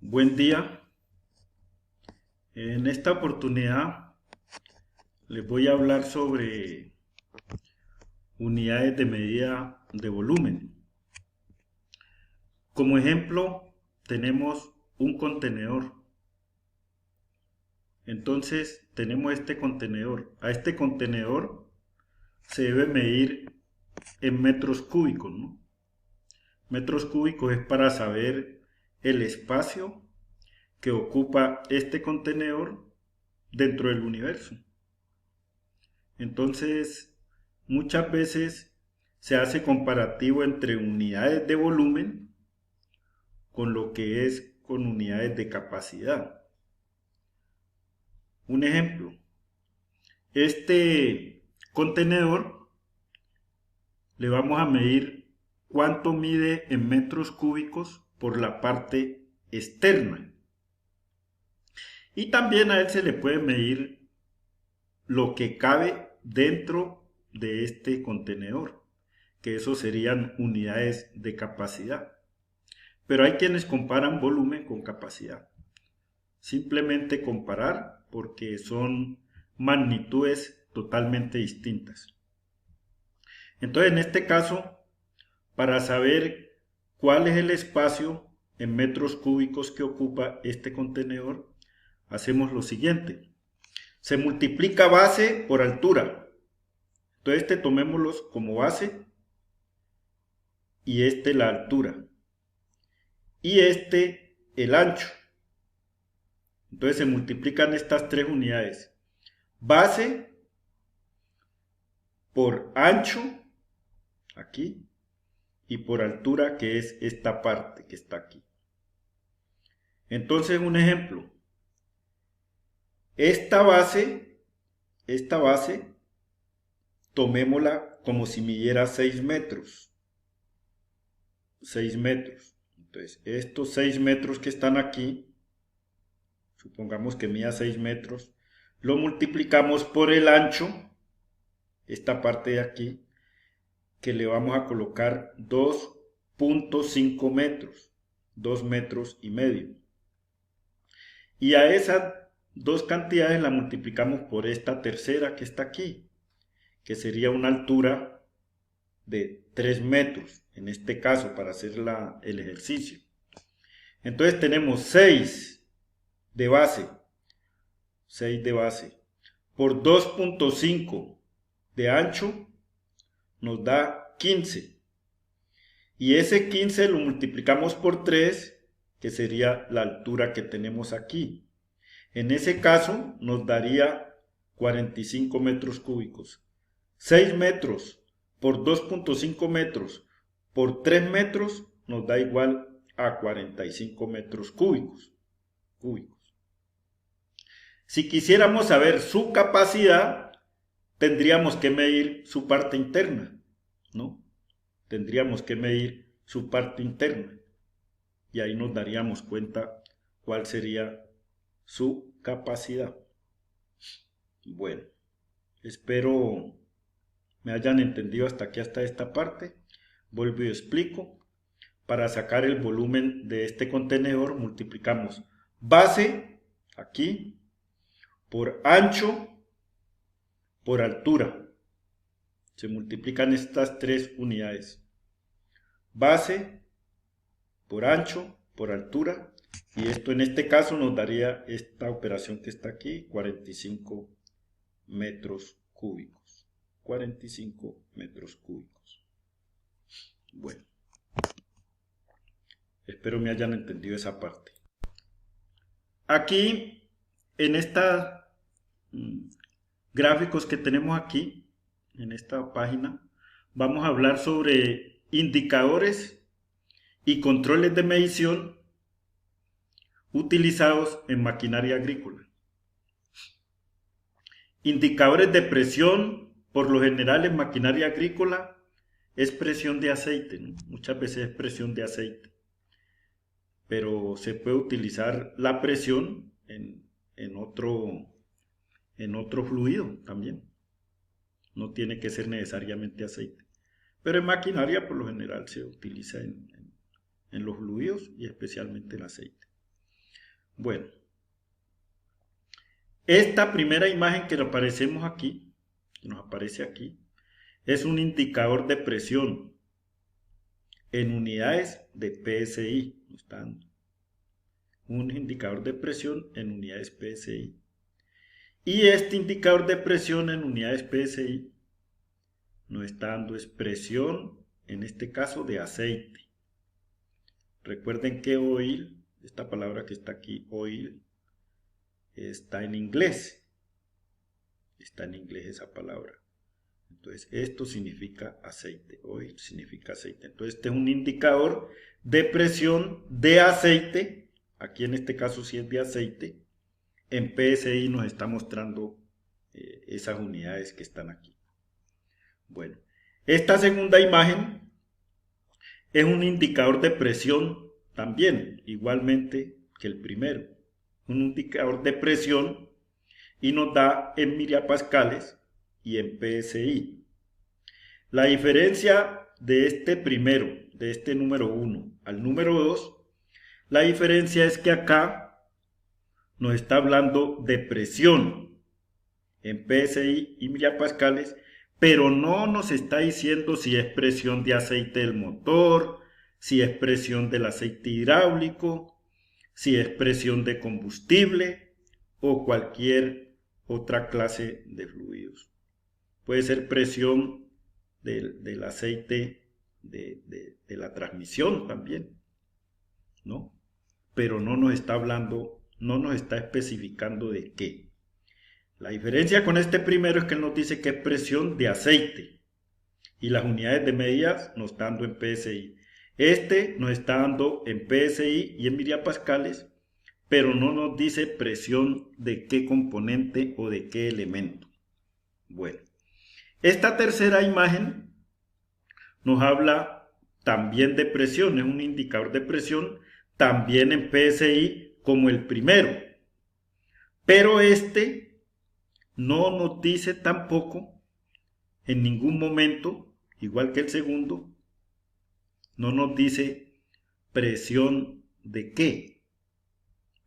Buen día. En esta oportunidad les voy a hablar sobre unidades de medida de volumen. Como ejemplo, tenemos un contenedor. Entonces, tenemos este contenedor. A este contenedor se debe medir en metros cúbicos, ¿no? Metros cúbicos es para saber el espacio que ocupa este contenedor dentro del universo. Entonces, muchas veces se hace comparativo entre unidades de volumen con lo que es con unidades de capacidad. Un ejemplo, este contenedor le vamos a medir cuánto mide en metros cúbicos por la parte externa. Y también a él se le puede medir lo que cabe dentro de este contenedor, que eso serían unidades de capacidad. Pero hay quienes comparan volumen con capacidad. Simplemente comparar porque son magnitudes totalmente distintas. Entonces, en este caso, para saber cuál es el espacio en metros cúbicos que ocupa este contenedor, hacemos lo siguiente. Se multiplica base por altura. Entonces, tomémoslos como base y la altura. Y el ancho. Entonces se multiplican estas tres unidades. Base por ancho, aquí, y por altura, que es esta parte que está aquí. Entonces, un ejemplo. Esta base, tomémosla como si midiera 6 metros. 6 metros. Entonces, estos 6 metros que están aquí, supongamos que mida 6 metros, lo multiplicamos por el ancho, esta parte de aquí, que le vamos a colocar 2.5 metros, 2 metros y medio. Y a esas dos cantidades la multiplicamos por esta tercera que está aquí, que sería una altura de 3 metros, en este caso, para hacer el ejercicio. Entonces tenemos 6 de base, 6 de base, por 2.5 de ancho, nos da 15. Y ese 15 lo multiplicamos por 3, que sería la altura que tenemos aquí. En ese caso nos daría 45 metros cúbicos. 6 metros por 2.5 metros por 3 metros nos da igual a 45 metros cúbicos. Si quisiéramos saber su capacidad, tendríamos que medir su parte interna, ¿no? Tendríamos que medir su parte interna y ahí nos daríamos cuenta cuál sería su capacidad. Bueno, espero me hayan entendido hasta aquí, hasta esta parte. Vuelvo y explico. Para sacar el volumen de este contenedor multiplicamos base, aquí, por ancho, por altura. Se multiplican estas tres unidades. Base, por ancho, por altura. Y esto en este caso nos daría esta operación que está aquí, 45 metros cúbicos. 45 metros cúbicos. Bueno, espero me hayan entendido esa parte. Aquí, en estos gráficos que tenemos aquí, en esta página, vamos a hablar sobre indicadores y controles de medición utilizados en maquinaria agrícola. Indicadores de presión, por lo general en maquinaria agrícola, es presión de aceite, ¿no? Muchas veces es presión de aceite. Pero se puede utilizar la presión en otro fluido también. No tiene que ser necesariamente aceite. Pero en maquinaria por lo general se utiliza en los fluidos y especialmente el aceite. Bueno, esta primera imagen que nos aparece aquí, es un indicador de presión en unidades de PSI. Un indicador de presión en unidades PSI. Y este indicador de presión en unidades PSI nos está dando es presión, en este caso de aceite. Recuerden que oil, esta palabra que está aquí, oil, está en inglés. Está en inglés esa palabra. Entonces, esto significa aceite. Oil significa aceite. Entonces, este es un indicador de presión de aceite. Aquí en este caso sí es de aceite. En PSI nos está mostrando esas unidades que están aquí. Bueno, esta segunda imagen es un indicador de presión también, igualmente que el primero. Un indicador de presión y nos da en miliapascales y en PSI. La diferencia de este primero, de este número 1 al número 2, la diferencia es que acá nos está hablando de presión en PSI y miliapascales, pero no nos está diciendo si es presión de aceite del motor, si es presión del aceite hidráulico, si es presión de combustible o cualquier otra clase de fluidos. Puede ser presión del aceite de la transmisión también, ¿no? Pero no nos está hablando, no nos está especificando de qué. La diferencia con este primero es que nos dice que es presión de aceite y las unidades de medidas nos están dando en PSI. Este nos está dando en PSI y en miliapascales, pero no nos dice presión de qué componente o de qué elemento. Bueno, esta tercera imagen nos habla también de presión, es un indicador de presión también en PSI como el primero, pero este no nos dice tampoco en ningún momento, igual que el segundo, no nos dice presión de qué,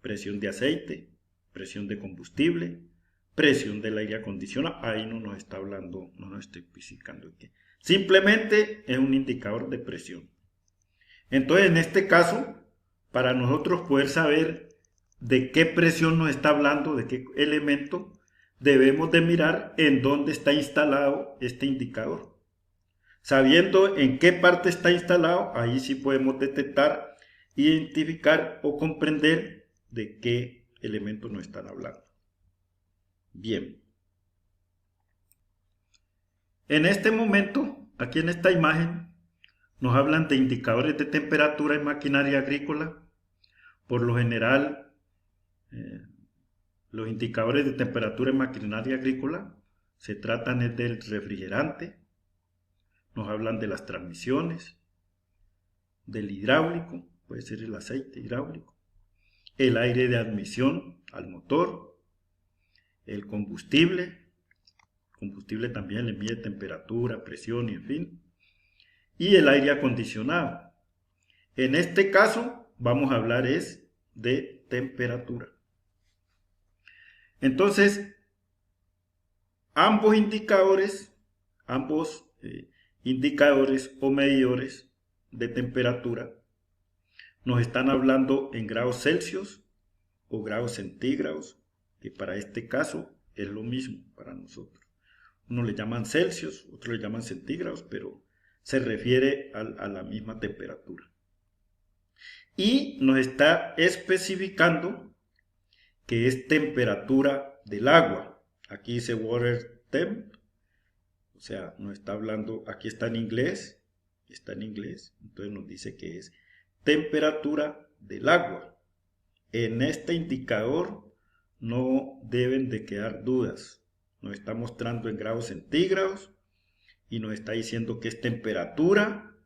presión de aceite, presión de combustible, presión del aire acondicionado, ahí no nos está hablando, no nos está especificando qué. Simplemente es un indicador de presión. Entonces, en este caso, para nosotros poder saber de qué presión nos está hablando, de qué elemento, debemos de mirar en dónde está instalado este indicador. Sabiendo en qué parte está instalado, ahí sí podemos detectar, identificar o comprender de qué elemento nos están hablando. Bien. En este momento, aquí en esta imagen, nos hablan de indicadores de temperatura en maquinaria agrícola. Por lo general, los indicadores de temperatura en maquinaria agrícola se tratan del refrigerante, nos hablan de las transmisiones, del hidráulico, puede ser el aceite hidráulico, el aire de admisión al motor, el combustible también le mide temperatura, presión y en fin, y el aire acondicionado. En este caso vamos a hablar es de temperatura. Entonces, ambos indicadores o medidores de temperatura nos están hablando en grados Celsius o grados centígrados, que para este caso es lo mismo para nosotros. Uno le llaman Celsius, otro le llaman centígrados, pero se refiere a la misma temperatura. Y nos está especificando que es temperatura del agua. Aquí dice water temp, o sea, nos está hablando, aquí está en inglés, entonces nos dice que es temperatura del agua. En este indicador no deben de quedar dudas. Nos está mostrando en grados centígrados y nos está diciendo que es temperatura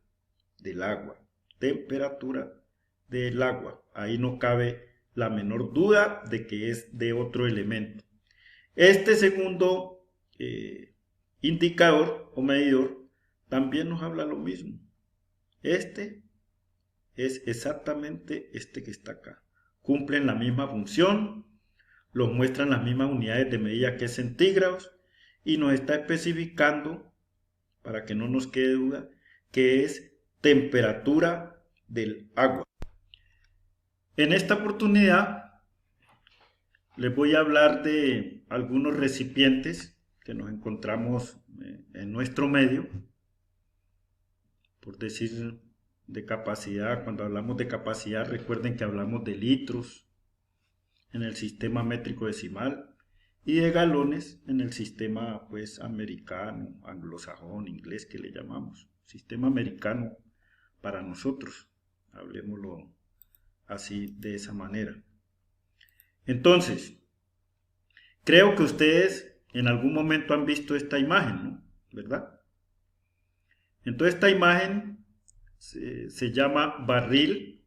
del agua. Temperatura del agua. Ahí no cabe la menor duda de que es de otro elemento. Este segundo indicador o medidor también nos habla lo mismo. Este es exactamente este que está acá. cumplen la misma función, los muestran las mismas unidades de medida que es centígrados y nos está especificando, para que no nos quede duda, que es temperatura del agua. En esta oportunidad les voy a hablar de algunos recipientes que nos encontramos en nuestro medio, por decir de capacidad. Cuando hablamos de capacidad, recuerden que hablamos de litros en el sistema métrico decimal y de galones en el sistema pues americano, anglosajón, inglés, que le llamamos sistema americano para nosotros, hablemoslo así, de esa manera. Entonces, creo que ustedes en algún momento han visto esta imagen, ¿no? ¿Verdad? Entonces esta imagen se llama barril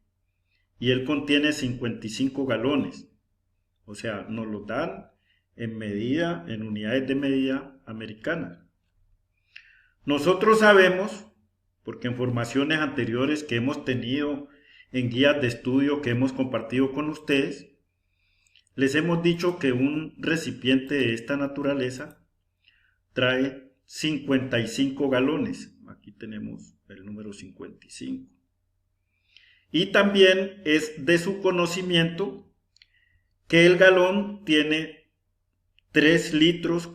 y él contiene 55 galones. O sea, nos lo dan en medida, en unidades de medida americanas. Nosotros sabemos, porque en formaciones anteriores que hemos tenido, en guías de estudio que hemos compartido con ustedes, les hemos dicho que un recipiente de esta naturaleza trae 55 galones. Aquí tenemos el número 55. Y también es de su conocimiento que el galón tiene 3 litros,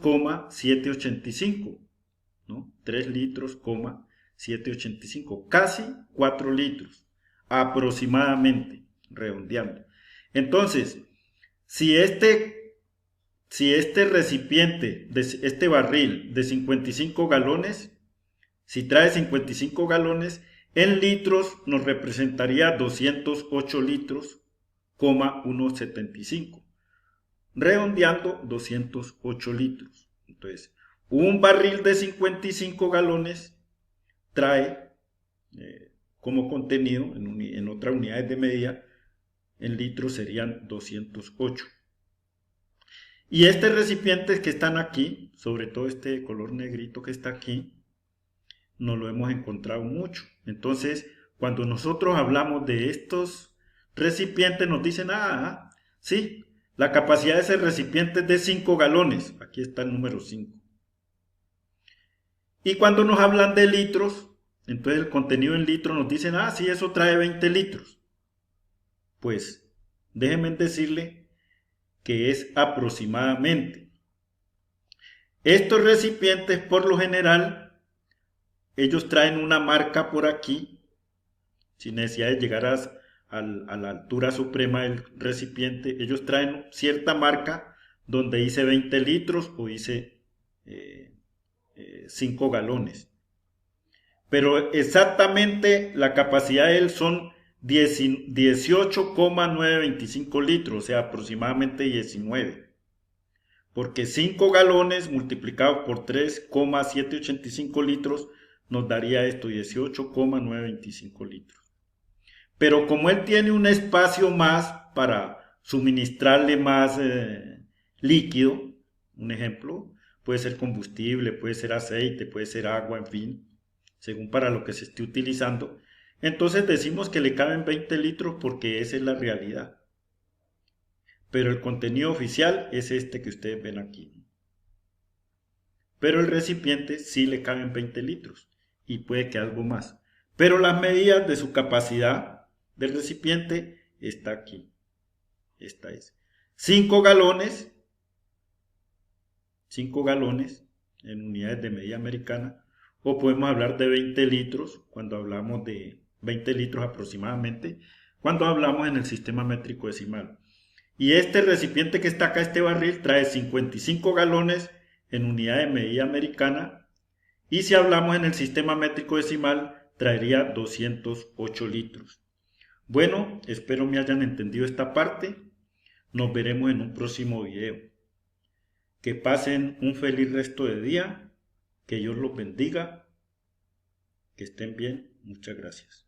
785, ¿no? 3 litros, 785, casi 4 litros, aproximadamente, redondeando. Entonces, si este recipiente, este barril de 55 galones, si trae 55 galones, en litros nos representaría 208 litros, 175. Redondeando, 208 litros. Entonces, un barril de 55 galones trae como contenido, en otras unidades de medida, en litros serían 208. Y este recipiente que están aquí, sobre todo este color negrito que está aquí, no lo hemos encontrado mucho. Entonces, cuando nosotros hablamos de estos recipientes, nos dicen, sí, la capacidad de ese recipiente es de 5 galones. Aquí está el número 5. Y cuando nos hablan de litros, entonces el contenido en litros nos dicen, sí, eso trae 20 litros. Pues, déjenme decirle que es aproximadamente. Estos recipientes, por lo general, ellos traen una marca por aquí, sin necesidad de llegar a la altura suprema del recipiente. Ellos traen cierta marca donde dice 20 litros o dice 5 galones. Pero exactamente la capacidad de él son 18,925 litros, o sea, aproximadamente 19. Porque 5 galones multiplicado por 3,785 litros nos daría esto, 18,925 litros. Pero como él tiene un espacio más para suministrarle más líquido, un ejemplo, puede ser combustible, puede ser aceite, puede ser agua, en fin, según para lo que se esté utilizando, entonces decimos que le caben 20 litros porque esa es la realidad. Pero el contenido oficial es este que ustedes ven aquí. Pero el recipiente sí le caben 20 litros y puede que algo más. Pero las medidas de su capacidad del recipiente está aquí. Esta es 5 galones en unidades de medida americana, o podemos hablar de 20 litros cuando hablamos de 20 litros aproximadamente, cuando hablamos en el sistema métrico decimal. Y este recipiente que está acá, este barril, trae 55 galones en unidad de medida americana, y si hablamos en el sistema métrico decimal, traería 208 litros. Bueno, espero me hayan entendido esta parte. Nos veremos en un próximo video. Que pasen un feliz resto de día. Que Dios los bendiga. Que estén bien. Muchas gracias.